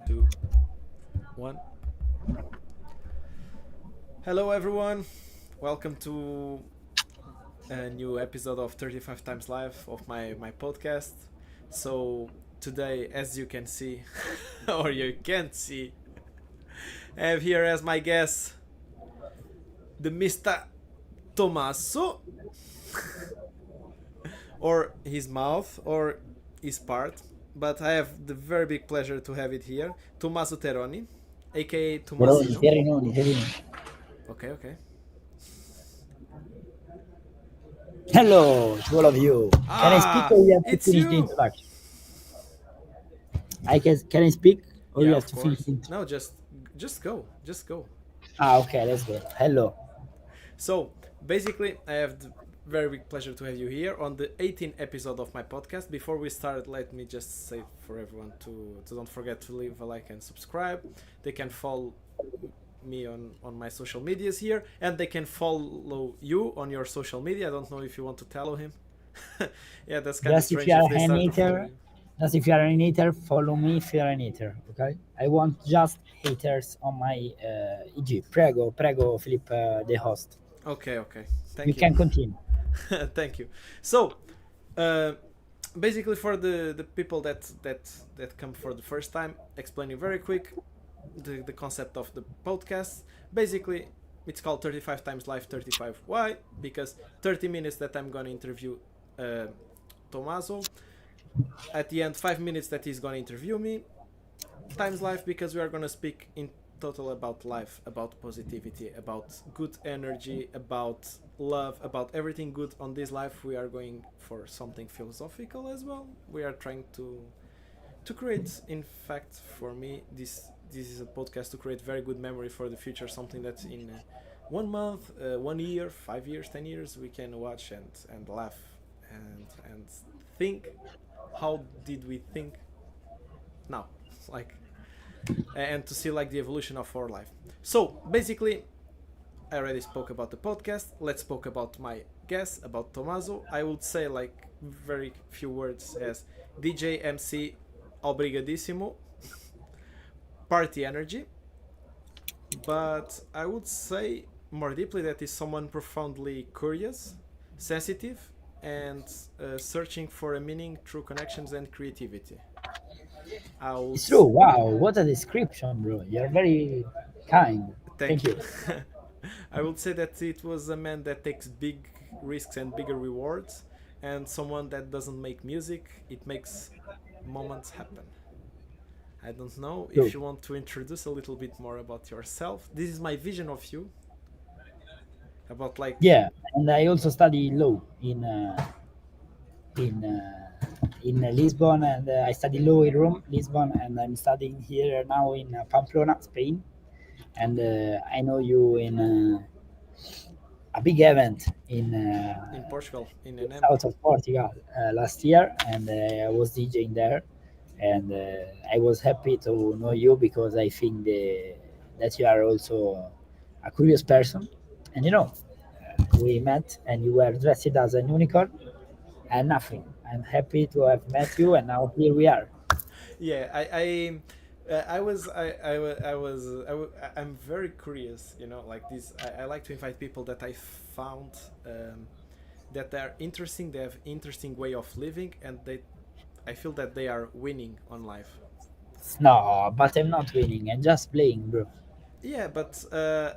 Two, one. Hello, everyone. Welcome to a new episode of 35 Times Live of my podcast. So, today, as you can see, or you can't see, I have here as my guest the Mr. Tommaso, or his mouth, or his part. But I have the very big pleasure to have it here, Tommaso Terrioni, aka Terrioni, Tomasino. Terrioni, Terrioni. Okay, okay. Hello to all of you. Can I speak Ah, or you have to it's finish the you. introduction? Can I speak or you Yeah, have of to finish course. the intro? No, just go. Just go. Okay, let's go. Hello. So, basically, I have the very big pleasure to have you here on the 18th episode of my podcast. Before we start, let me just say for everyone to don't forget to leave a like and subscribe. They can follow me on my social medias here, and they can follow you on your social media. I don't know if you want to tell him. Yeah, that's kind of Just if you strange are if they an start to follow hater, you. just if you are an hater, follow me if you are an hater. Okay? I want just haters on my IG. Prego, prego, Philip, the host. Okay, okay. You Thank you. can continue. Thank you. So, uh, basically, for the people that come for the first time, explaining very quick the concept of the podcast. Basically, it's called 35 times live 35. Why? Because 30 minutes that I'm gonna interview uh, Tommaso. At the end, 5 minutes that he's gonna interview me. Times life because we are gonna speak in total about life, about positivity, about good energy, about love, about everything good on this life. We are going for something philosophical as well. We are trying to create, in fact, for me, this is a podcast to create very good memory for the future. Something that in 1 month, 1 year, 5 years, 10 years, we can watch and laugh and think. How did we think now? Like and to see like the evolution of our life. So basically, I already spoke about the podcast. Let's spoke about my guest, about Tommaso. I would say like very few words as DJ MC Obrigadíssimo, party energy. But I would say more deeply that is someone profoundly curious, sensitive, and searching for a meaning through connections and creativity. I would It's true. Wow, what a description, bro. You're very kind. Thank Thank you. you. I would say that it was a man that takes big risks and bigger rewards, and someone that doesn't make music, it makes moments happen. I don't know if True. you want to introduce a little bit more about yourself. This is my vision of you, about like, Yeah, and I also study law in Lisbon, and I study law in Rome, Lisbon, and I'm studying here now in Pamplona, Spain. And I know you in a big event in Portugal, in in NM. south of Portugal last year, and I was DJing there, and I was happy to know you because I think that you are also a curious person, and we met, and you were dressed as an unicorn and nothing. I'm happy to have met you, and now here we are. Yeah, I was I was I'm very curious, like this. I like to invite people that I found that are interesting. They have interesting way of living, and I feel that they are winning on life. No, but I'm not winning. I'm just playing, bro. Yeah, but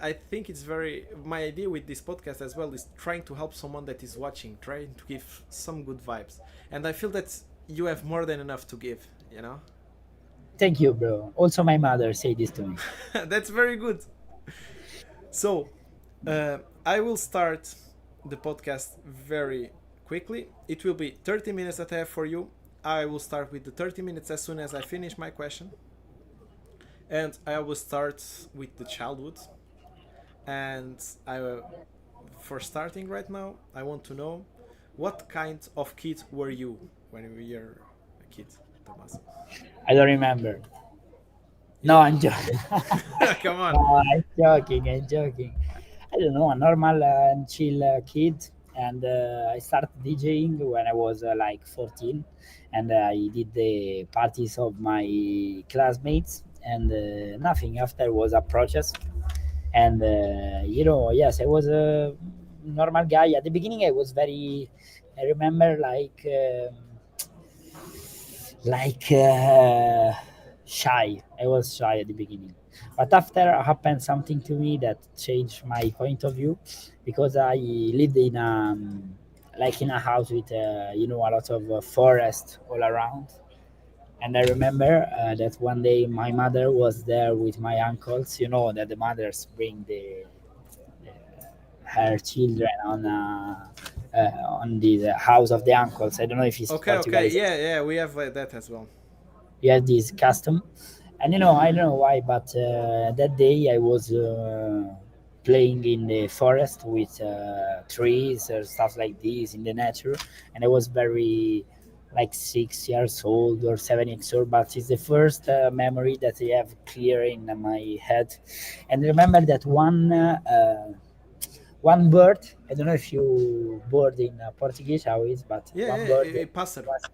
I think it's very my idea with this podcast as well is trying to help someone that is watching, trying to give some good vibes, and I feel that you have more than enough to give. Thank you, bro. Also, my mother said this to me. That's very good. So, I will start the podcast very quickly. It will be 30 minutes that I have for you. I will start with the 30 minutes as soon as I finish my question. And I will start with the childhood. And for starting right now, I want to know what kind of kid were you when you were a kid, Tommaso? I don't remember. You No, don't I'm remember? joking. Come on. No, I'm joking. I'm joking. I don't know, a normal and chill kid. And I started DJing when I was like 14, and I did the parties of my classmates. and nothing after was a process. And yes, I was a normal guy at the beginning. I was very, I remember like shy. I was shy at the beginning, but after happened something to me that changed my point of view, because I lived in like in a house with a lot of forest all around. And I remember that one day my mother was there with my uncles. You know that the mothers bring her children on the house of the uncles. I don't know if it's Okay, Portugal. okay, yeah, yeah, we have that as well. We have this custom, and I don't know why, but that day I was playing in the forest with trees or stuff like this in the nature, and I was very like 6 years old or 7 years old, but it's the first memory that I have clear in my head. And remember that one bird, I don't know if you bird in Portuguese how is, but Yeah, one yeah, bird pássaro. was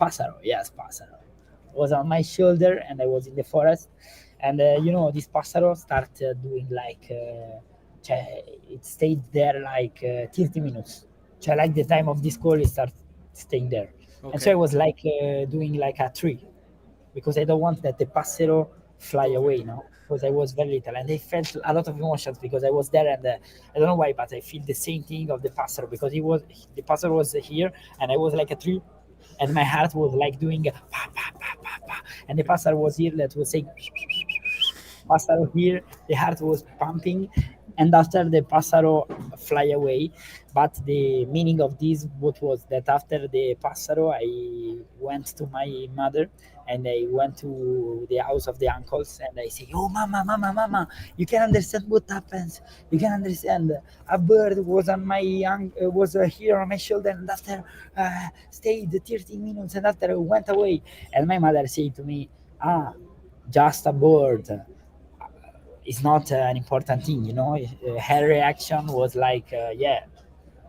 pássaro, yes, pássaro, was on my shoulder, and I was in the forest. And this pássaro started doing like, it stayed there like 30 minutes. So like the time of this call, it started staying there. And so I Okay, was like doing like a tree, because I don't want that the passero fly go away away. now. Because I was very little, and I felt a lot of emotions because I was there, and I don't know why, but I feel the same thing of the passero, because the passero was here, and I was like a tree, and my heart was like doing pa, pa, pa, pa, pa. And the passero was here that was saying Passaro here, the heart was pumping, and after the Passaro fly away. But the meaning of this, what was that after the Passaro, I went to my mother, and I went to the house of the uncles, and I say, "Oh, mama, mama, mama, you can understand what happens. You can understand. A bird was on my was here on my shoulder, and after stayed 30 minutes, and after went away." And my mother said to me, "Ah, just a bird. It's not an important thing." Her reaction was like, yeah,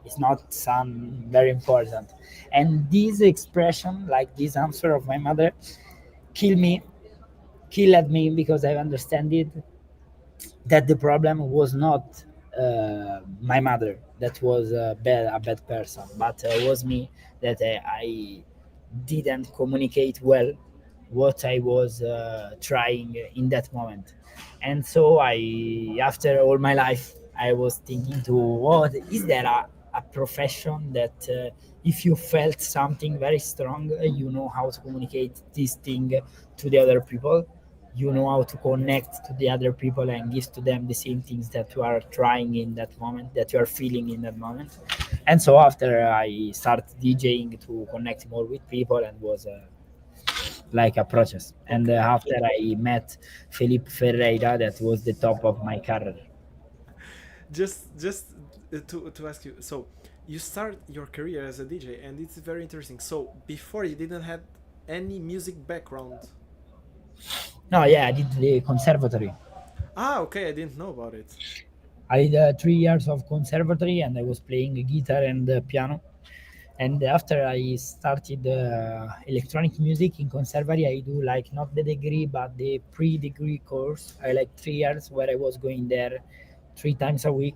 it's not some very important. And this expression, like this answer of my mother, killed me, killed me, because I understand it, that the problem was not my mother that was a bad person, but was me, that I didn't communicate well what I was trying in that moment. And so after all my life, I was thinking to, what is there a profession that if you felt something very strong, you know how to communicate this thing to the other people, you know how to connect to the other people and give to them the same things that you are trying in that moment, that you are feeling in that moment. And so after I started DJing to connect more with people, and was like a process. And Okay. after I met Felipe Ferreira, that was the top of my career. Just to ask you, so you start your career as a DJ, and it's very interesting. So before you didn't have any music background. No, yeah, I did the conservatory. Ah, okay, I didn't know about it. I did 3 years of conservatory, and I was playing guitar and piano. And after I started electronic music in conservatory, I do like not the degree but the pre-degree course. I like 3 years where I was going there 3 times a week,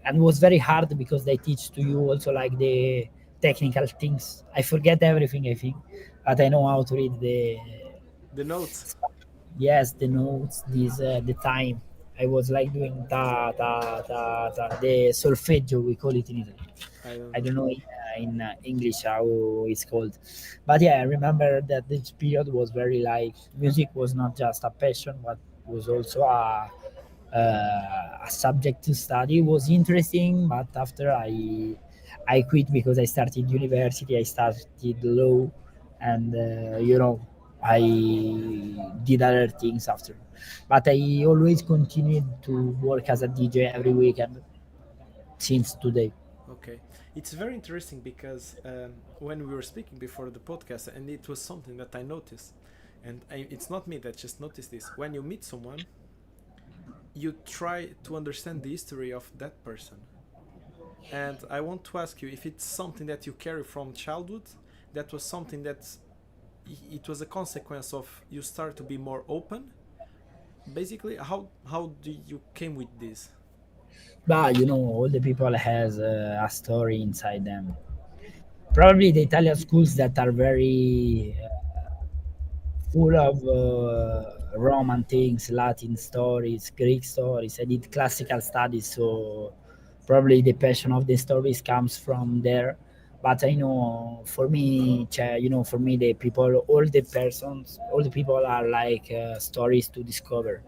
and it was very hard because they teach to you also like the technical things. I forget everything, I think, but I know how to read the, The notes. yes, the notes, this the time. I was like doing ta ta ta ta, the solfeggio, we call it in Italy. I don't I know. don't know in English how it's called, but yeah, I remember that this period was very like, music was not just a passion, but was also a subject to study. It was interesting, but after I quit because I started university, I started law, and I did other things after. But I always continued to work as a DJ every weekend since today. Okay, it's very interesting because when we were speaking before the podcast, and it was something that I noticed, and it's not me that just noticed this. When you meet someone, you try to understand the history of that person. And I want to ask you if it's something that you carry from childhood, that was something that it was a consequence of you start to be more open. Basically, how do you came with this? But all the people has a story inside them. Probably the Italian schools that are very full of Roman things, Latin stories, Greek stories. I did classical studies, so probably the passion of the stories comes from there. But I know for me, for me, the people, all the people are like stories to discover.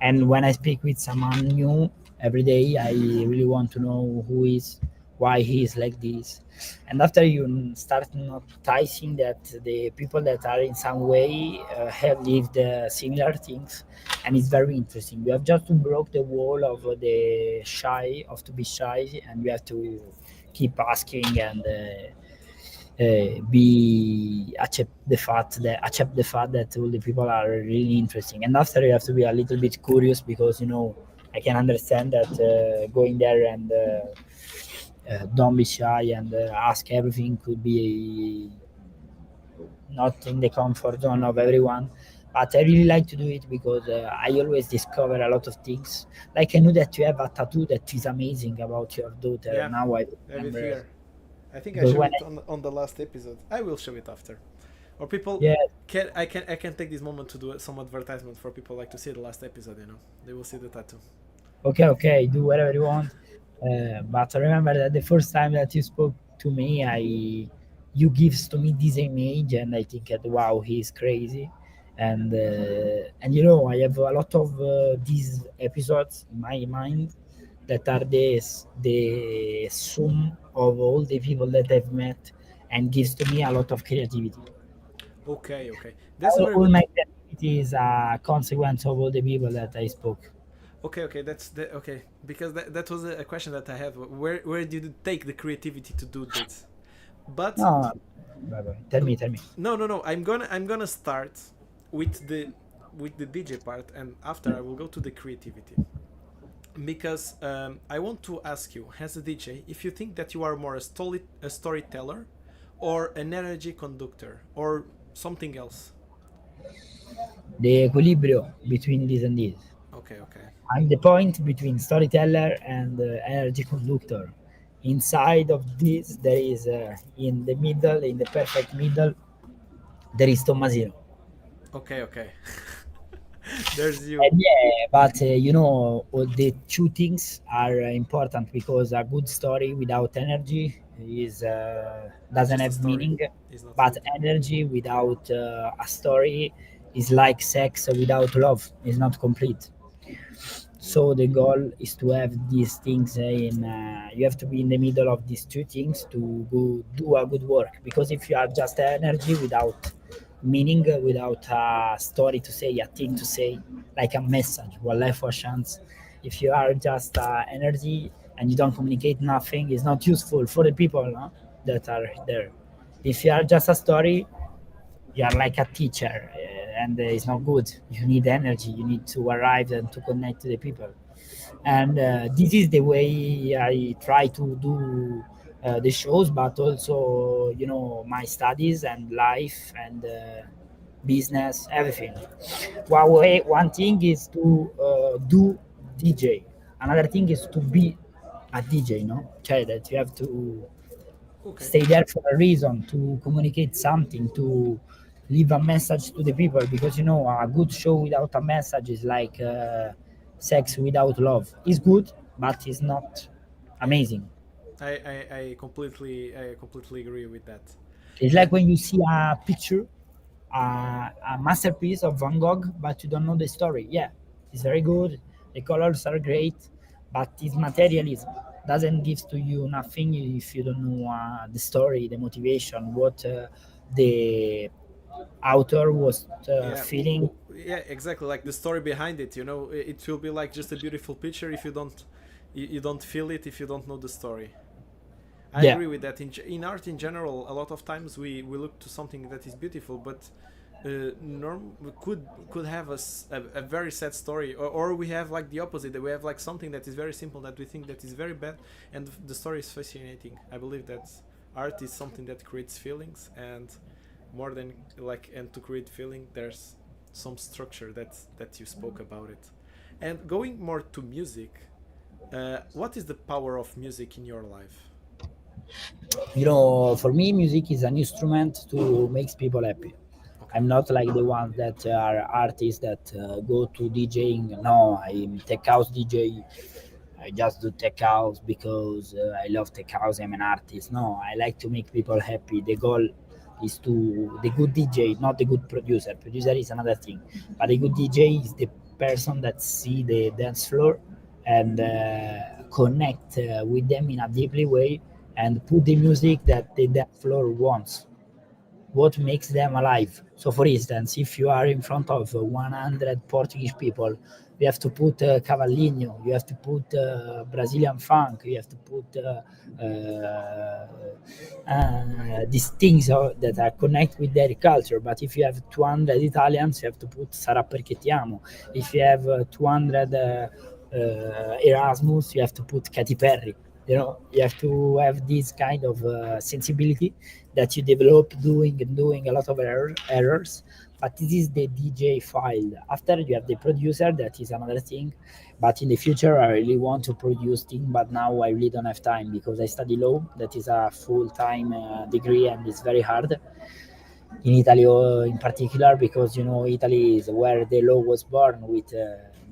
And when I speak with someone new every day, I really want to know who is, why he is like this. And after you start noticing that the people that are in some way have lived similar things, and it's very interesting. You have just to break the wall of the shy, of to be shy, and you have to keep asking and be accept the fact that all the people are really interesting. And after you have to be a little bit curious, because I can understand that going there and don't be shy and ask everything could be not in the comfort zone of everyone. But I really like to do it because I always discover a lot of things. Like I know that you have a tattoo that is amazing about your daughter. Yeah, Now I I have it remember here. I think I because showed when it on the last episode. I will show it after. Or people yeah, I can take this moment to do some advertisement for people like to see the last episode. They will see the tattoo. okay, do whatever you want. But I remember that the first time that you spoke to me, you gives to me this image, and I think that wow, he's crazy. And I have a lot of these episodes in my mind that are the sum of all the people that I've met, and gives to me a lot of creativity. Okay, okay, that's a very All good. my creativity is a consequence of all the people that I spoke. Okay, okay, okay. Because that was a question that I had. Where did you take the creativity to do this? But No, bye bye. Tell me. no, no, no. I'm gonna start with the DJ part, and after I will go to the creativity. Because I want to ask you, as a DJ, if you think that you are more a storyteller, or an energy conductor, or something else. The equilibrium between this and this. Okay, okay, I'm the point between storyteller and energy conductor. Inside of this, there is in the middle, in the perfect middle, there is Tommasino. okay, okay. There's you. And yeah, but all the two things are important because a good story without energy is It's doesn't just a have story. meaning. It's not But good. energy without a story is like sex without love. It's not complete. So the goal is to have these things in. You have to be in the middle of these two things to go do a good work. Because if you are just energy without meaning, without a story to say, a thing to say, like a message, one life for chance. If you are just energy and you don't communicate nothing, it's not useful for the people, no, that are there. If you are just a story, you are like a teacher, and it's not good. You need energy. You need to arrive and to connect to the people. And this is the way I try to do the shows, but also my studies and life and business, everything. One thing is to do DJ. Another thing is to be a DJ. No, cioè that you have to Okay. stay there for a reason, to communicate something, to leave a message to the people, because a good show without a message is like sex without love. It's good, but it's not Yeah. amazing. I completely agree with that. It's Uh, like when you see a picture, a masterpiece of Van Gogh, but you don't know the story. Yeah, it's very good, the colors are great, but it's materialism. Doesn't give to you nothing if you don't know the story, the motivation, what the author was yeah, feeling. yeah, exactly. Like the story behind it. It will be like just a beautiful picture if you don't feel it if you don't know the story. I Yeah, agree with that. In art in general, a lot of times we look to something that is beautiful, but we could have a very sad story, or we have like the opposite. That we have like something that is very simple that we think that is very bad, and the story is fascinating. I believe that art is something that creates feelings, and more than like and to create feeling. There's some structure that you spoke about it. And going more to music, what is the power of music in your life? For me, music is an instrument to make people happy. Okay. I'm not like the ones that are artists that go to DJing. No, I'm tech house DJ. I just do tech house because I love tech house. I'm an artist. No, I like to make people happy. The goal is to the good DJ, not the good producer. Producer is another thing, but the good DJ is the person that see the dance floor and connect with them in a deeply way and put the music that the dance floor wants, what makes them alive. So, for instance, if you are in front of 100 Portuguese people, you have to put Cavalinho, you have to put Brazilian funk, you have to put these things that are connect with their culture. But if you have 200 Italians, you have to put Sarà perché ti amo. If you have 200 Erasmus, you have to put Katy Perry. You have to have this kind of sensibility that you develop doing a lot of errors. But this is the DJ file. After you have the producer, that is another thing. But in the future, I really want to produce things, but now I really don't have time because I study law. That is a full-time degree, and it's very hard in Italy, in particular, because Italy is where the law was born with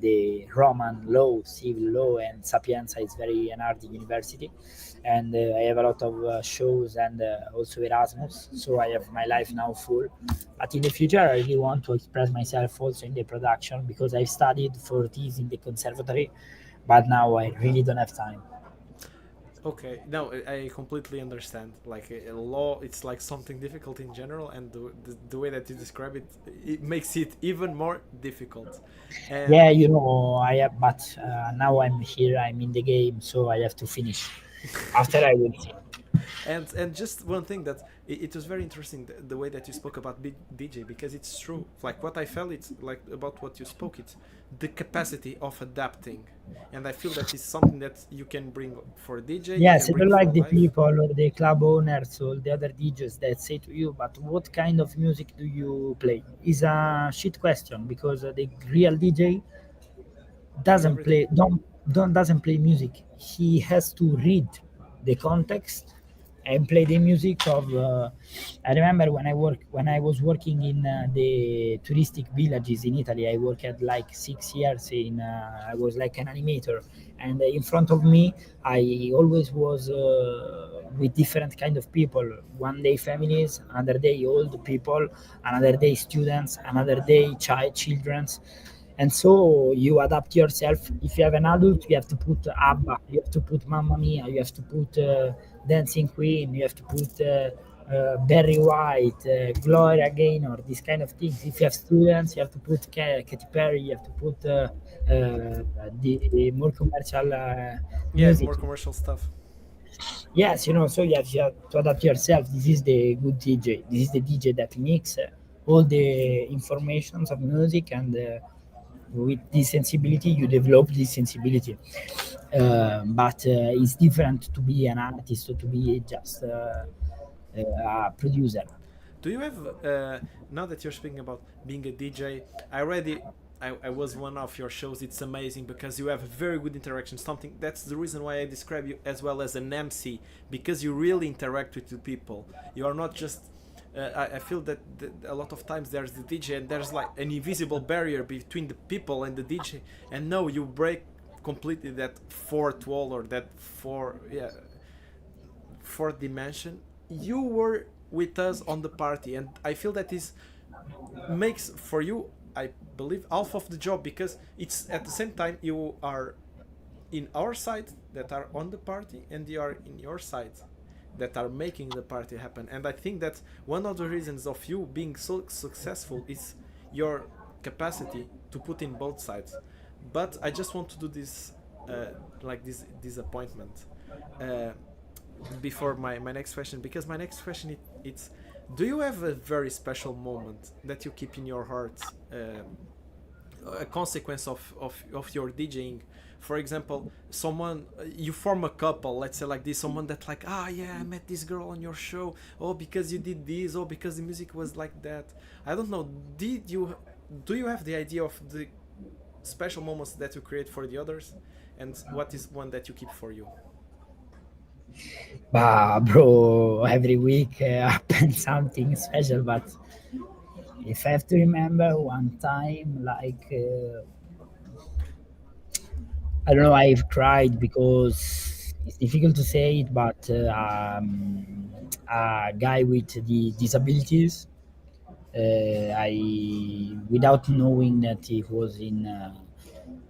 the Roman law, civil law, and Sapienza is very an art university. And I have a lot of shows and also Erasmus, so I have my life now full. But in the future, I really want to express myself also in the production because I studied for this in the conservatory, but now I really don't have time. Okay, no, I completely understand. Like a law, it's like something difficult in general, and the way that you describe it, it makes it even more difficult. And Yeah, I have, but now I'm here, I'm in the game, so I have to finish. After I will see. and just one thing that it was very interesting the way that you spoke about DJ, because it's true. Like what I felt, it's like about what you spoke. It's the capacity of adapting, and I feel that is something that you can bring for DJ, you can Yes, I bring don't for like the life. people or the club owners or the other DJs that say to you, but what kind of music do you play? Is a shit question because the real DJ Plays doesn't everything. play don't doesn't play music. He has to read the context and play the music of. I remember when I was working in the touristic villages in Italy. I worked at like 6 years in. I was like an animator, and in front of me, I always was with different kind of people. One day families, another day old people, another day students, another day childrens, and so you adapt yourself. If you have an adult, you have to put ABBA, you have to put Mamma Mia, you have to put Dancing Queen, you have to put Barry White, Gloria Gaynor, these kind of things. If you have students, you have to put Katy Perry, you have to put the more commercial Yeah, music. more commercial stuff. Yes, so you have to adapt yourself. This is the good DJ. This is the DJ that mix all the informations of music, and with this sensibility you develop this sensibility. But it's different to be an artist or to be just a producer. Do you have now that you're speaking about being a DJ? I already I was one of your shows. It's amazing because you have a very good interaction. Something that's the reason why I describe you as well as an MC, because you really interact with the people. You are not just. I feel that a lot of times there's the DJ and there's like an invisible barrier between the people and the DJ, and no, you break completely that fourth wall or that fourth dimension. You were with us on the party, and I feel that this makes for you, I believe, half of the job, because it's at the same time you are in our side that are on the party, and you are in your side that are making the party happen. And I think that one of the reasons of you being so successful is your capacity to put in both sides. But I just want to do this like this disappointment uh, before my next question, because my next question it's, do you have a very special moment that you keep in your heart, a consequence of your DJing, For example, someone you form a couple, let's say like this, someone that like, ah, yeah, I met this girl on your show, oh, because you did this, oh, because the music was like that. I don't know, did you do you have the idea of the special moments that you create for the others, and what is one that you keep for you? But bro, every week happens something special. But if I have to remember one time, like I don't know, I've cried because it's difficult to say it, but a guy with the disabilities, I without knowing that he was in.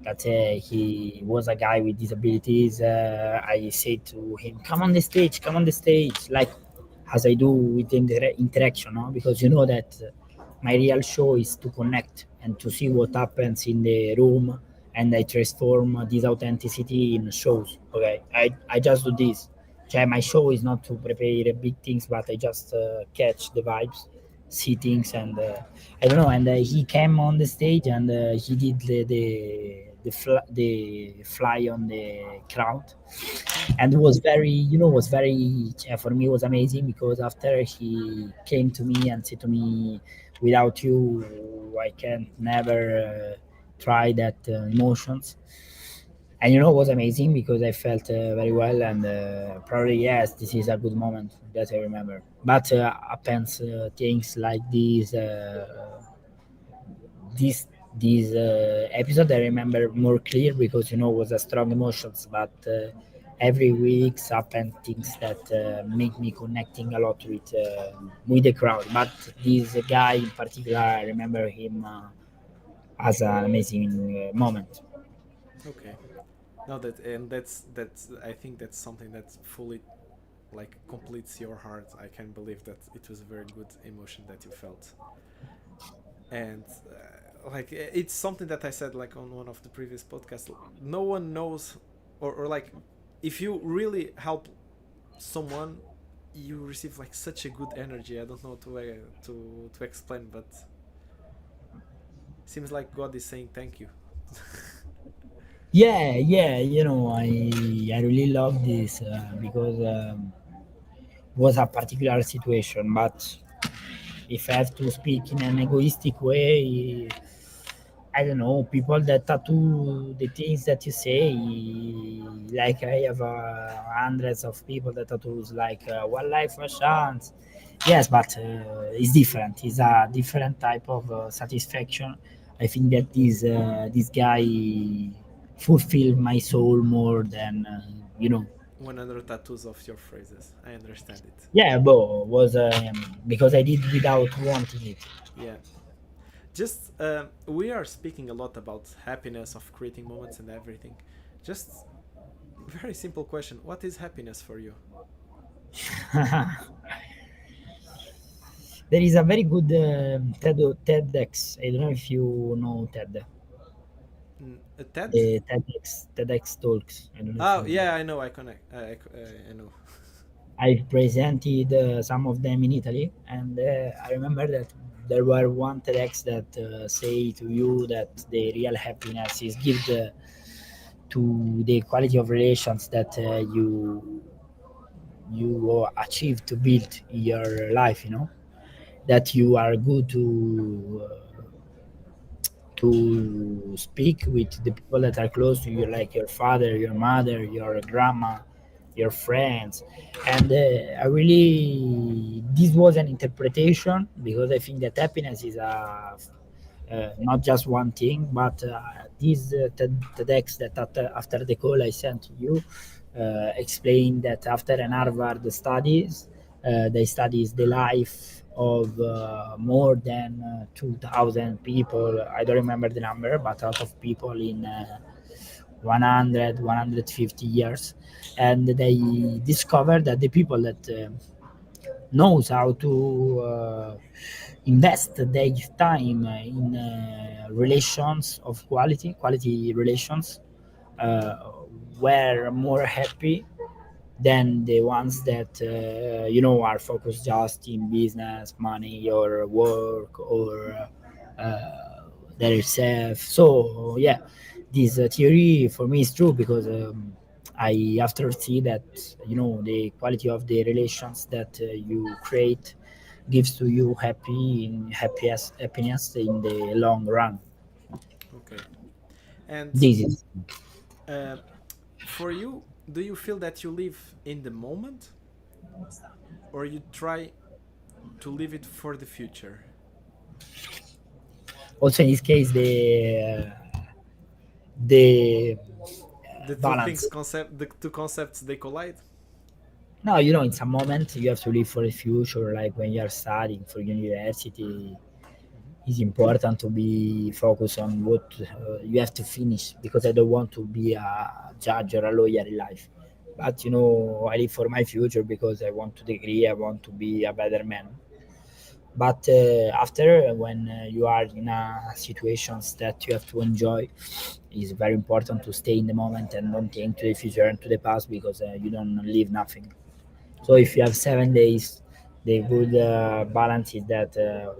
That he was a guy with disabilities. I said to him, "Come on the stage, come on the stage," like as I do with interaction, no? Because you know that my real show is to connect and to see what happens in the room, and I transform this authenticity in shows. Okay, I just do this. Cioè, my show is not to prepare big things, but I just catch the vibes, see things, and I don't know. And he came on the stage and he did the fly on the crowd, Hmm. and it was very, was very, for me, it was amazing because after he came to me and said to me, "Without you, I can never try that emotions." And it was amazing because I felt very well, and probably yes, this is a good moment that I remember. But happens things like this episode I remember more clear because was a strong emotions, but every week happen things that make me connecting a lot with the crowd. But this guy in particular, I remember him as an amazing moment. Okay. No, that and that's I think that's something that fully like completes your heart. I can believe that it was a very good emotion that you felt, and like it's something that I said like on one of the previous podcasts. No one knows, or like if you really help someone, you receive like such a good energy. I don't know to explain, but seems like God is saying thank you. Yeah, yeah, I really love this because was a particular situation, but if I have to speak in an egoistic way, I don't know, people that tattoo the things that you say, like I have hundreds of people that tattoos like one life, one chance. Yes, but it's different. It's a different type of satisfaction. I think that this guy fulfilled my soul more than 100 tattoos of your phrases. I understand it. Yeah, but was because I did without wanting it. Yeah. Just we are speaking a lot about happiness, of creating moments and everything. Just very simple question: what is happiness for you? There is a very good TEDx. I don't know if you know TED. A TED? The TEDx talks. I don't know if Oh you know. yeah, I know. I connect. I know. I presented some of them in Italy, and I remember that there were one TEDx that say to you that the real happiness is give to the quality of relations that you achieve to build in your life. That you are good to speak with the people that are close to you, like your father, your mother, your grandma, your friends. And I really, this was an interpretation because I think that happiness is not just one thing, but this TEDx that after the call I sent to you explained that after an Harvard studies, they studies the life of more than 2,000 people. I don't remember the number, but a lot of people in 100, 150 years. And they discovered that the people that knows how to invest their time in relations of quality relations, uh, were more happy than the ones that are focused just in business, money, or work, or their self. So yeah, this theory for me is true because I after see that the quality of the relations that you create gives to you happiness in the long run. Okay. And This is uh, for you, do you feel that you live in the moment, or you try to live it for the future? also in this case the The two things balance. concept, the two concepts, they collide. No, in some moment you have to live for the future, like when you are studying for university. Hmm. It's important to be focused on what you have to finish because I don't want to be a judge or a lawyer in life. But I live for my future because I want to degree, I want to be a better man. But after, when you are in situations that you have to enjoy, it's very important to stay in the moment and don't think to the future and to the past because you don't leave nothing. So if you have 7 days, the good balance is that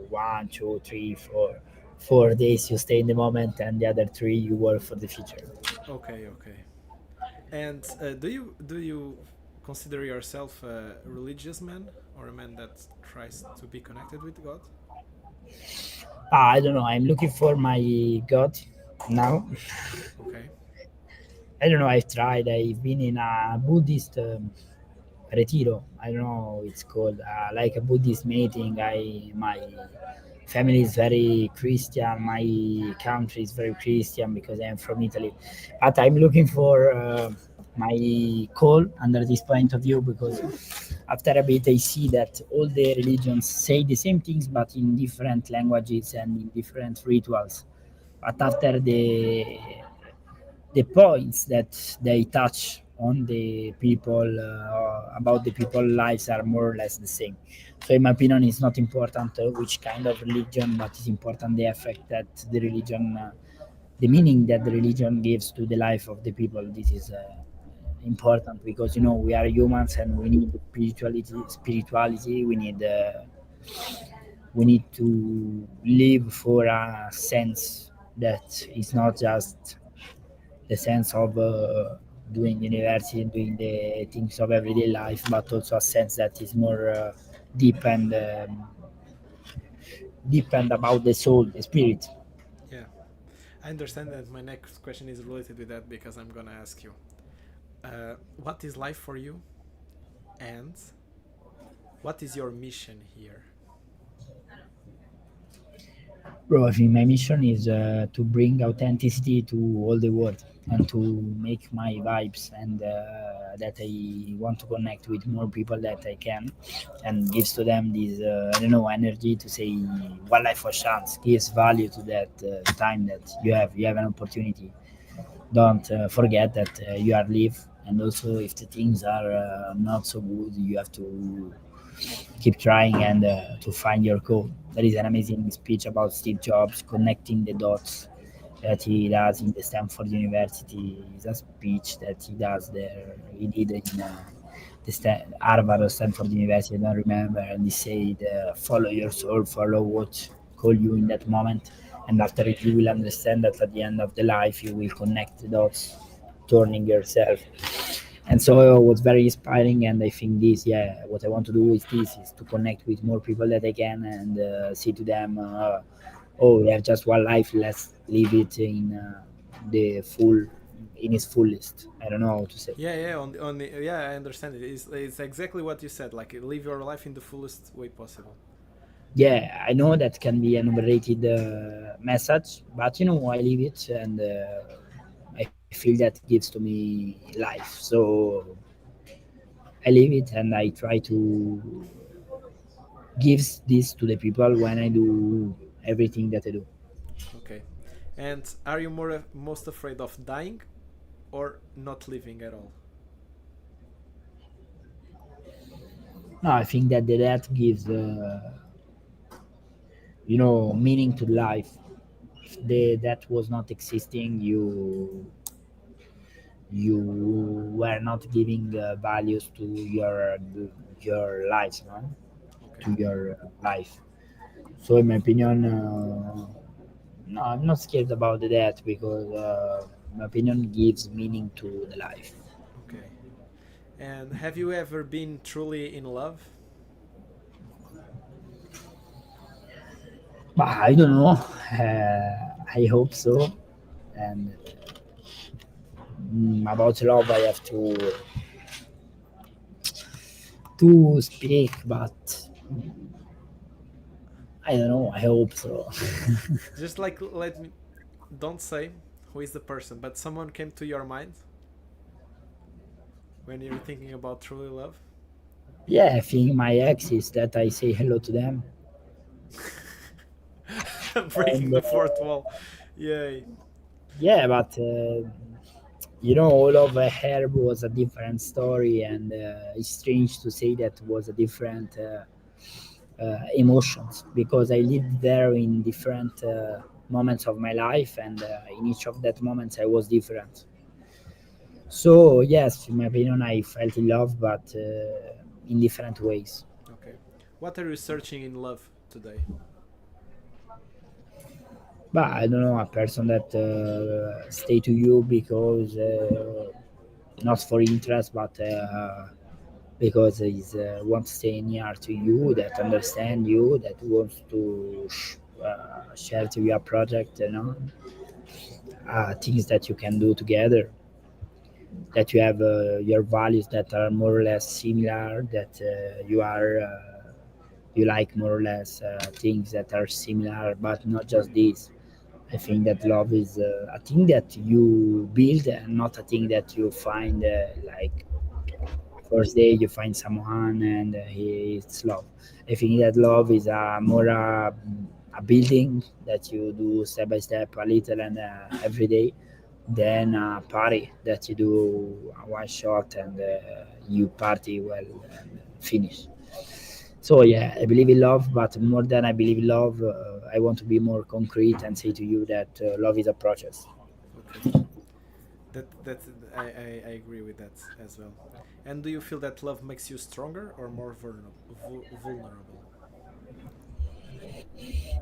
1, 2, 3, 4, 4 days you stay in the moment, and the other three you work for the future. Okay, okay. And do you consider yourself a religious man or a man that tries to be connected with God? I don't know. I'm looking for my God now. Okay. I don't know. I've tried. I've been in a Buddhist retiro. I don't know. It's called like a Buddhist meeting. My family is very Christian. My country is very Christian because I'm from Italy. But I'm looking for my call under this point of view because after a bit I see that all the religions say the same things but in different languages and in different rituals. But after the points that they touch on the people about the people lives are more or less the same. So in my opinion it's not important which kind of religion, but it's important the effect that the religion the meaning that the religion gives to the life of the people. This is important because we are humans and we need spirituality. We need to live for a sense that is not just the sense of doing university and doing the things of everyday life, but also a sense that is more deep and about the soul, the spirit. Yeah. I understand that my next question is related with that because I'm gonna ask you, what is life for you, and what is your mission here? Bro, I think my mission is to bring authenticity to all the world and to make my vibes and that I want to connect with more people that I can and gives to them this I don't know energy to say one life for chance gives value to that time that you have an opportunity. Don't forget that you are live, and also if the things are not so good you have to keep trying and to find your goal. There is an amazing speech about Steve Jobs connecting the dots that he does in the Stanford University. It's a speech that he does there. He did in Harvard or Stanford University, I don't remember. And he said, "Follow your soul, follow what call you in that moment, and after it, you will understand that at the end of the life, you will connect the dots, turning yourself." And so it was very inspiring, and I think this, yeah, what I want to do is this: is to connect with more people that I can and say to them, "Oh, we have just one life. Let's live it in the full, in its fullest." I don't know how to say. Yeah, yeah, on the yeah, I understand it. It's exactly what you said. Like live your life in the fullest way possible. Yeah, I know that can be an overrated message, but I live it, and I feel that gives to me life. So I live it, and I try to give this to the people when I do everything that I do. Okay. And are you most afraid of dying or not living at all? No, I think that the death gives, meaning to life. If the that was not existing, you were not giving values to your life, no? Okay. To your life. So, in my opinion, no, I'm not scared about the death because in my opinion, gives meaning to the life. Okay. And have you ever been truly in love? But I don't know. I hope so. And about love, I have to speak, but I don't know. I hope so. Just like let me don't say who is the person, but someone came to your mind when you're thinking about truly love. Yeah, I think my ex is that I say hello to them. Breaking And the fourth wall. Yay. yeah, but all of her was a different story, and it's strange to say that was a different emotions because I lived there in different moments of my life, and in each of that moments I was different. So yes, in my opinion, I felt in love, but in different ways. Okay. What are you searching in love today? But I don't know, a person that stay to you because not for interest, but because he's want to stay near to you, that understand you, that wants to share to your project, things that you can do together, that you have your values that are more or less similar, that you like more or less things that are similar, but not just this. I think that love is a thing that you build and not a thing that you find like first day you find someone and it's love. I think that love is more a building that you do step by step, a little and every day, than a party that you do one shot and you party well and finish. So yeah, I believe in love, but more than I believe in love, I want to be more concrete and say to you that love is a process. Okay. That I agree with that as well. And do you feel that love makes you stronger or more vulnerable?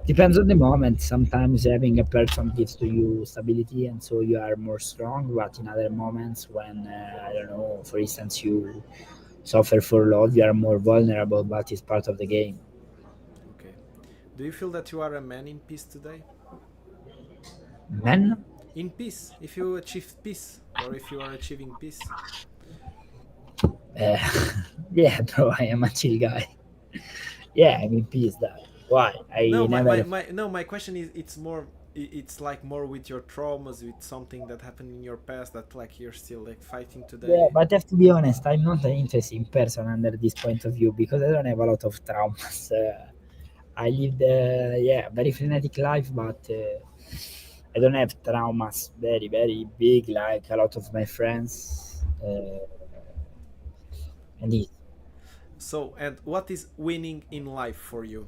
Depends on the moment. Sometimes having a person gives to you stability, and so you are more strong. But in other moments, when I don't know, for instance, you suffer for love, you are more vulnerable. But it's part of the game. Okay. Do you feel that you are a man in peace today? Men, In peace, if you achieve peace or if you are achieving peace. uh, yeah, bro, I am a chill guy. Yeah, I'm in peace. That why No, I my never. my no, my question is it's more it's like more with your traumas, with something that happened in your past that like you're still like fighting Yeah, today. but I have to be honest, I'm not an interesting person under this point of view because I don't have a lot of traumas. I lived, yeah, very frenetic life, but I don't have traumas very, very big like a lot of my friends. And this, So, and what is winning in life for you?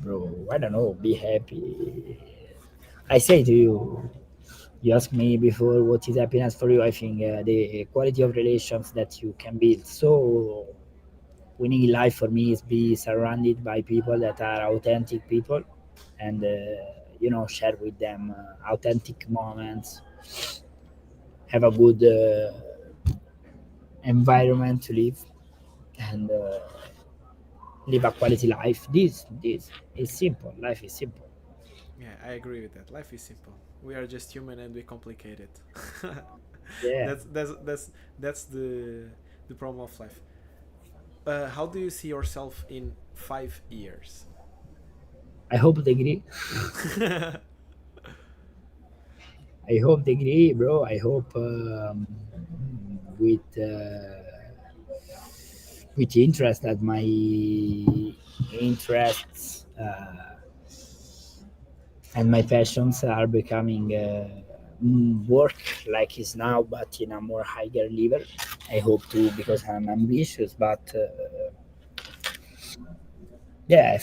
bro, I don't know, be happy. I say to you, you asked me before what is happiness for you. I think the quality of relations that you can build. So winning in life for me is be surrounded by people that are authentic people and share with them authentic moments, have a good environment to live, and live a quality life. This is simple. Life is simple. Yeah, I agree with that. Life is simple. We are just human and we complicate it. Yeah, That's the problem of life. How do you see yourself in 5 years? I hope they agree. I hope they agree, bro. I hope with interest that my interests and my passions are becoming work like is now, but in a more higher level. I hope to because I'm ambitious, but yeah,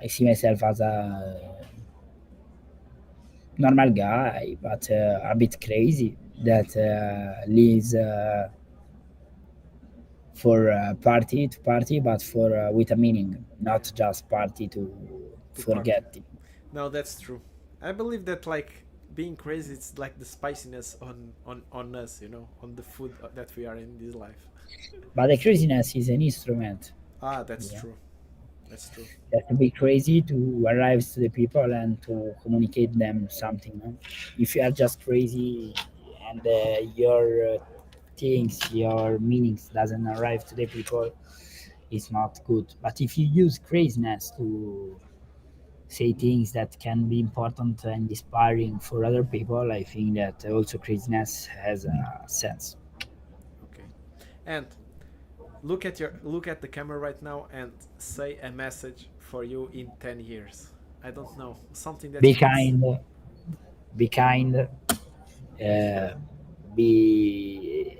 I see myself as a normal guy, but a bit crazy that lives for party to party, but for with a meaning, Yeah, not just party to to party. forget it. No, that's true. I believe that like being crazy, it's like the spiciness on us, on the food that we are in this life. But the craziness is an instrument. Ah, that's Yeah. true. That's true. You have to be crazy to arrive to the people and to communicate them something. No? If you are just crazy and your things, your meanings doesn't arrive to the people, it's not good. But if you use craziness to say things that can be important and inspiring for other people, I think that also craziness has a sense. Okay. And look at the camera right now and say a message for you in 10 years. I don't know, something that Be you can kind, be kind, be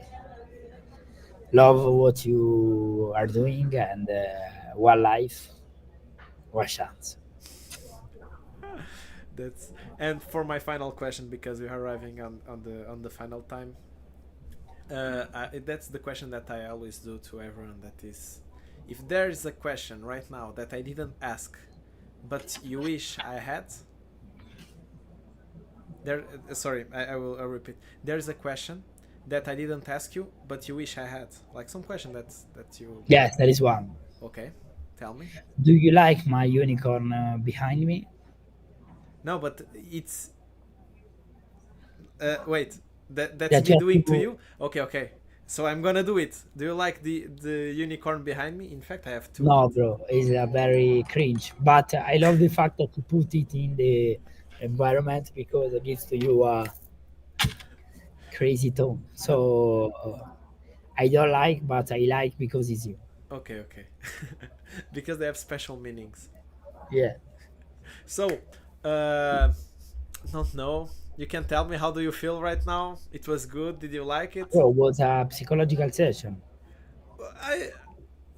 love what you are doing, and one life, one chance. that's and for my final question, because we are arriving on the final time. That's the question that I always do to everyone, that is, if there is a question right now that I didn't ask but you wish I had, there sorry, I'll repeat. There is a question that I didn't ask you but you wish I had, like some question that you. Yes, there is one. Okay, tell me. Do you like my unicorn behind me? No, but it's wait, that's That me you have doing to to. you. Okay, okay, so I'm gonna do it. Do you like the unicorn behind me? In fact, I have two, but No, bro, it's a very cringe. But I love the fact that you put it in the environment because it gives to you a crazy tone. So I don't like, but I like because it's you. okay, okay. Because they have special meanings. Yeah, So, uh, don't know. You can tell me, how do you feel right now? It was good. Did you like it? bro, was a psychological session. I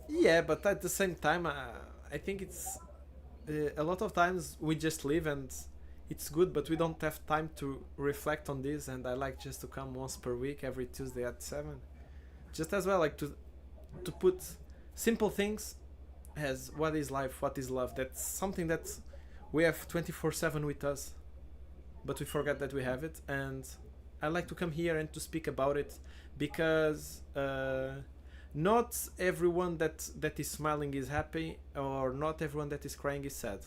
Yeah, but at the same time, I think it's a lot of times we just live and it's good, but we don't have time to reflect on this. And I like just to come once per week, every Tuesday at 7. Just as well, like to put simple things as what is life, what is love. That's something that we have 24/7 with us, but we forget that we have it. And I like to come here and to speak about it, because not everyone that is smiling is happy, or not everyone that is crying is sad.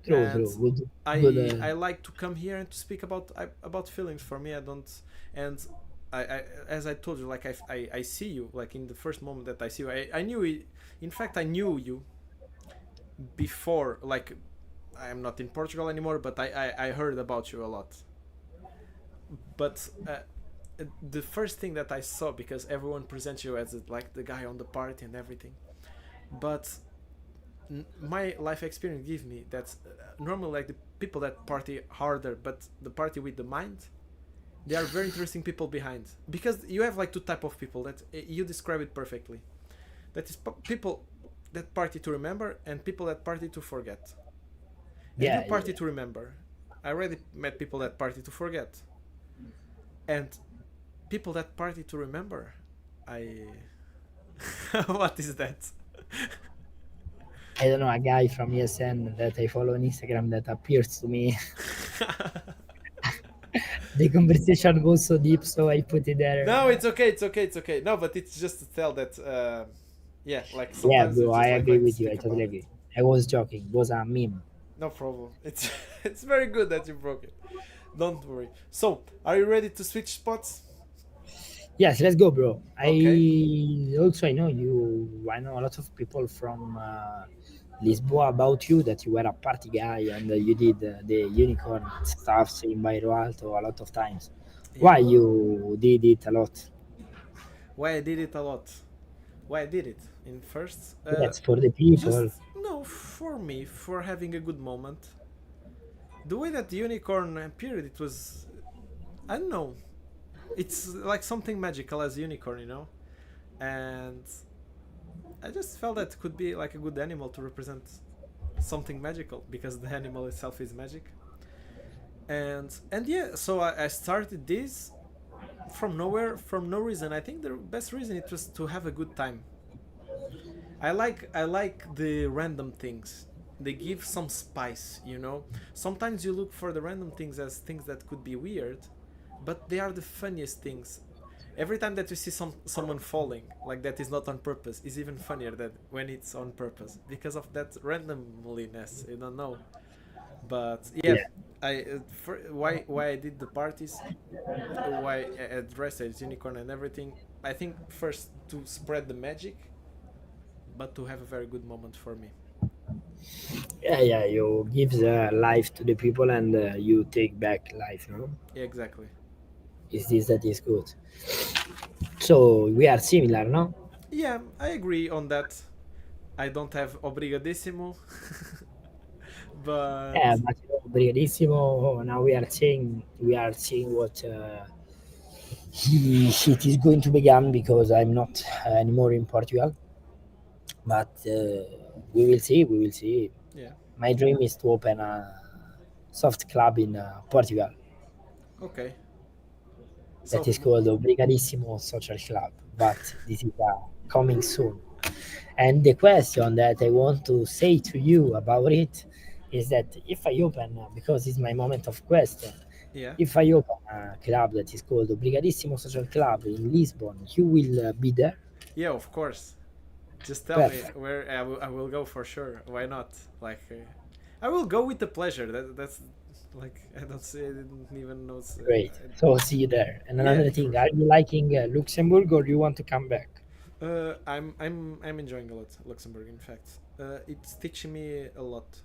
True, And true. Good, good. I like to come here and to speak about feelings. For me, I don't. And as I told you, like I see you, like in the first moment that I see you, I knew it. In fact, I knew you before. Like, I am not in Portugal anymore, but I heard about you a lot. But the first thing that I saw, because everyone presents you as like the guy on the party and everything, but my life experience gives me that normally, like, the people that party harder but the party with the mind, they are very interesting people behind, because you have like two type of people that you describe it perfectly. That is people that party to remember, and people that party to forget. And you Yeah, party yeah. to remember. I already met people that party to forget, and people that party to remember, I what is that? I don't know, a guy from ESN that I follow on Instagram that appears to me. The conversation goes so deep, so I put it No, there. it's okay, it's okay, it's okay. No, but it's just to tell that, yeah, like Yeah, sometimes you bro, I just agree like to with you. I speak totally about it. agree. I was joking. It was a meme. No problem. It's it's very good that you broke it. Don't worry. So, are you ready to switch spots? Yes, let's go, bro. Okay. I know you. I know a lot of people from Lisbon about you that you were a party guy and you did the unicorn stuff in Bairro Alto a lot of times. Yeah. Why you did it a lot? Why I did it a lot? Why I did it in first? Yes, for the people. Just no, for me, for having a good moment. The way that the unicorn appeared, it was, I don't know. It's like something magical as a unicorn, and I just felt that could be like a good animal to represent something magical, because the animal itself is magic. And yeah, so I started this from nowhere, from no reason. I think the best reason it was to have a good time. I like the random things, they give some spice, you know. Sometimes you look for the random things as things that could be weird, but they are the funniest things. Every time that you see someone falling, like that is not on purpose, is even funnier than when it's on purpose because of that randomliness. You don't know, but yeah, Yeah. why I did the parties, why I dressed as unicorn and everything. I think first to spread the magic, but to have a very good moment for me. Yeah, yeah, you give the life to the people and you take back life, no? Yeah, exactly. Is this that is good? So we are similar, no? Yeah, I agree on that. I don't have Obrigadíssimo, but Yeah, but Obrigadíssimo, now we are seeing what it is going to begin because I'm not anymore in Portugal. But we will see. We will see. yeah, My dream is to open a soft club in Portugal okay. that So, is called Obrigadíssimo Social Club. But this is coming soon. And the question that I want to say to you about it is that if I open, because it's my moment of question, yeah, if I open a club that is called Obrigadíssimo Social Club in Lisbon, you will be there. yeah, of course. Just tell me Perfect. where I will go for sure. Why not? Like, I will go with the pleasure. That's like I don't say I didn't even know. Great. So see you there. And Yeah, another for thing, are sure. you liking Luxembourg or you want to come back? I'm enjoying a lot Luxembourg. In fact, it's teaching me a lot.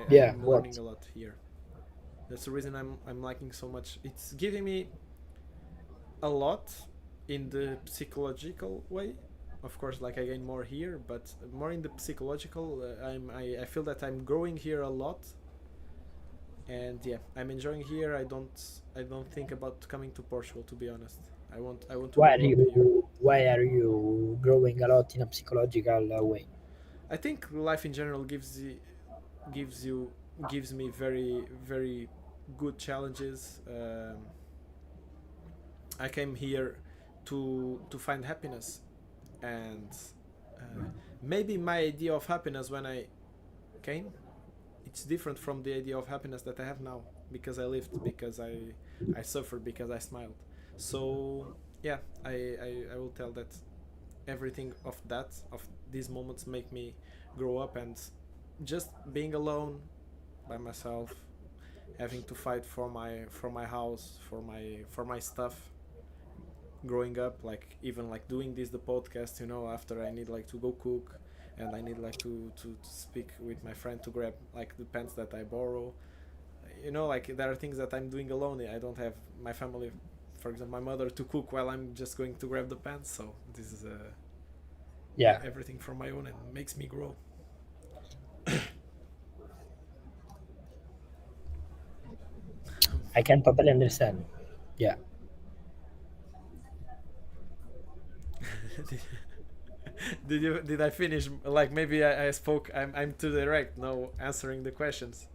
Yeah. I'm learning What? a lot here. That's the reason I'm liking so much. It's giving me a lot in the psychological way. Of course, like I gain more here, but more in the psychological. I feel that I'm growing here a lot, and yeah, I'm enjoying here. I don't think about coming to Portugal, to be honest. I want to Why are grow up here. you growing a lot in a psychological way? I think life in general gives you gives me very good challenges. I came here to find happiness, and uh, maybe my idea of happiness when I came, it's different from the idea of happiness that I have now, because I lived, because I suffered, because I smiled. So yeah, I will tell that everything of these moments make me grow up, and just being alone by myself, having to fight for my house, for my stuff, growing up, like even like doing this the podcast, after I need like to go cook, and I need like to speak with my friend to grab like the pants that I borrow. Like there are things that I'm doing alone. I don't have my family, for example, my mother, to cook while I'm just going to grab the pants. So this is Yeah, everything from my own, and makes me grow. I can totally understand. Yeah. Did I finish? Like maybe I spoke. I'm too direct. No answering the questions.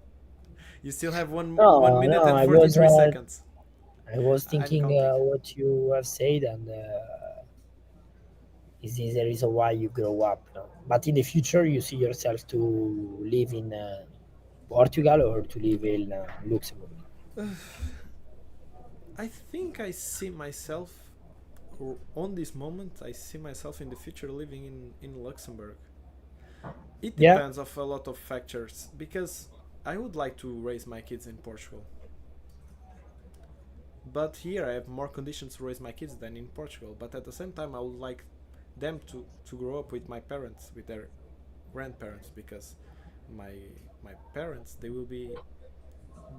You still have one No, minute no, and 43 seconds. I was I'm thinking counting. what you have said, and is this the reason why you grow up? No? But in the future, you see yourself to live in Portugal or to live in Luxembourg. I think I see myself, or on this moment, I see myself in the future living in Luxembourg. It Yeah, depends of a lot of factors, because I would like to raise my kids in Portugal, but here I have more conditions to raise my kids than in Portugal. But at the same time, I would like them to grow up with my parents, with their grandparents, because my my parents, they will be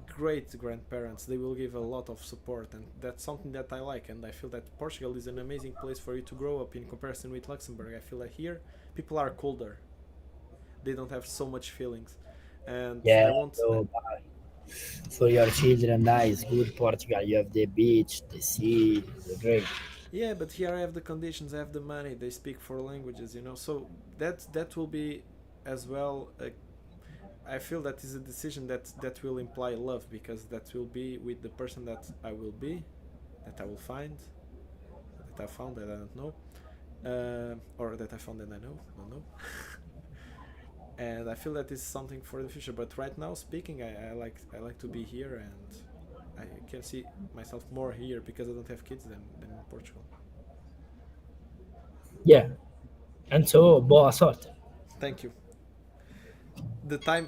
great grandparents. They will give a lot of support, and that's something that I like. And I feel that Portugal is an amazing place for you to grow up in comparison with Luxembourg. I feel like here people are colder. They don't have so much feelings, and yeah. I want. So for your children, that is good. Portugal, you have the beach, the sea, the great. Yeah, but here I have the conditions. I have the money. They speak four languages. So that will be as well. I feel that is a decision that will imply love, because that will be with the person that I will be, that I will find, that I found, that I don't know, or that I found and I know, don't know. and I feel that is something for the future. But right now, speaking, I like to be here, and I can see myself more here because I don't have kids than in Portugal. Yeah, and so boa sorte. Thank you. The time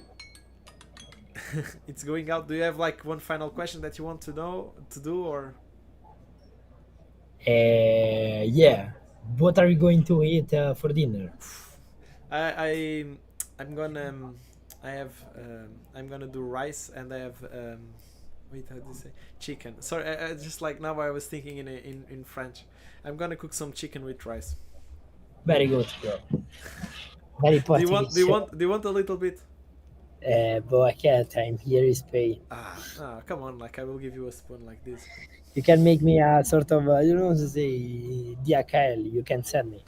it's going out. Do you have like one final question that you want to know to do, or Yeah. What are you going to eat for dinner? I I'm gonna I have I'm gonna do rice and I have wait, how do you say chicken? Sorry, I just like now I was thinking in French. I'm gonna cook some chicken with rice. Very good, bro. Very Do you Portuguese want do you chef. want do you want a little bit? But I can't. I'm here in Spain. Come on, like I will give you a spoon like this. You can make me a sort of, to say, DHL. You can send me.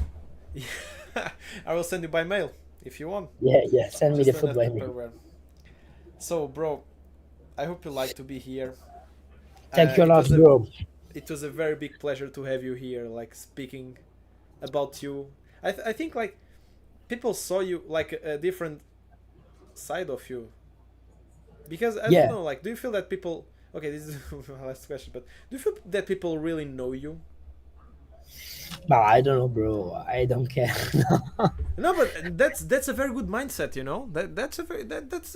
I will send you by mail if you want. Yeah, yeah. Send me the Just on food a by mail. Tupperware. So, bro, I hope you like to be here. Thank you a It lot, was a bro. it was a very big pleasure to have you here, like speaking about you. I think like people saw you like a different side of you because I don't Yeah. know. Like, do you feel that people? Okay, this is my last question, but do you feel that people really know you? But I don't know, bro. I don't care. No, but that's a very good mindset. You know that's a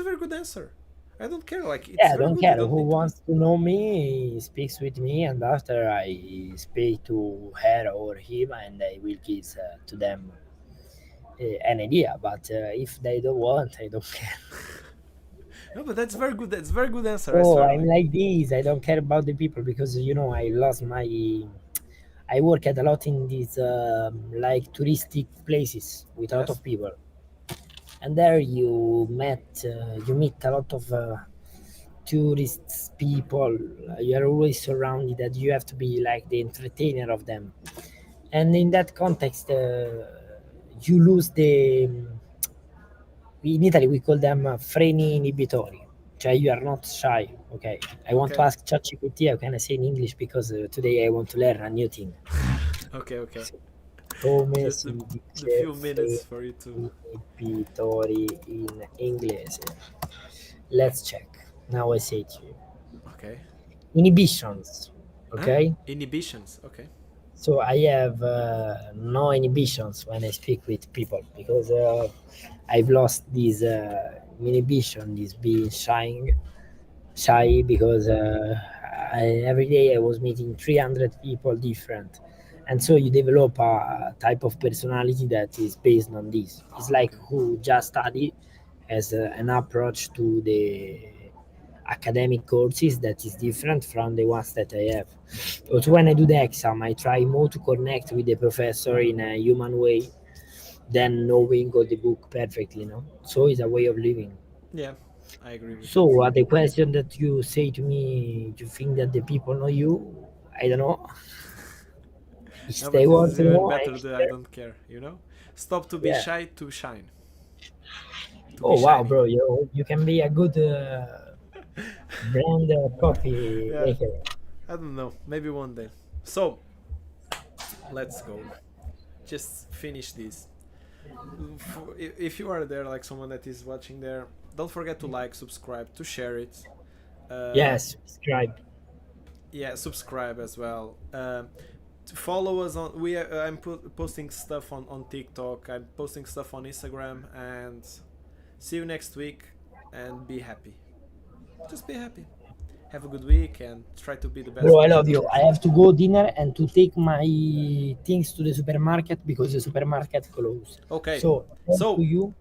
very good answer. I don't care. Like, it's Yeah, I very don't good. You care. don't Who need to be. wants to know me speaks with me, and after I speak to her or him, and I will give to them an idea. But if they don't want, I don't care. No, but that's very good. That's a very good answer. I Oh, swear. I'm Like, like this. I don't care about the people because I lost my. I worked a lot in these like touristic places with a lot yes. of people, and there you meet a lot of tourists people. You are always surrounded that you have to be like the entertainer of them, and in that context, you lose the. In Italy, we call them freni inibitori. Cioè, you are not shy. Okay. I want to Okay. ask ChatGPT how can I say in English because today I want to learn a new thing. Okay. Okay. Come Just si the dice few minutes freni for you to. inibitori in inglese? Let's check. Now I say to you. Okay. Inhibitions. Huh? Okay. Inhibitions. Okay. So I have no inhibitions when I speak with people because I've lost this inhibition, this being shy because every day I was meeting 300 people different, and so you develop a type of personality that is based on this. It's like Okay. who just study as an approach to the academic courses that is different from the ones that I have. Also, when I do the exam, I try more to connect with the professor in a human way than knowing all the book perfectly. So it's a way of living. Yeah, I agree with that. So, the question that you say to me, you think that the people know you? I don't know. If No, but they this want is to even know, I'm better. The I here. don't care. Stop to be Yeah. shy to shine. To be Oh wow, shining. bro, you can be a good brand coffee Yeah. maker. I don't know. Maybe one day. So let's go. Just finish this. If you are there, like someone that is watching there, don't forget to like, subscribe, to share it. Uh, Yes, subscribe. yeah, subscribe as well. To follow us on I'm posting stuff on TikTok. I'm posting stuff on Instagram, and see you next week. And be happy. Just be happy. Have a good week and try to be the best Bro, I version love of you. I yourself. have to go dinner and to take my things to the supermarket because the supermarket closed. Okay, So, talk to so you.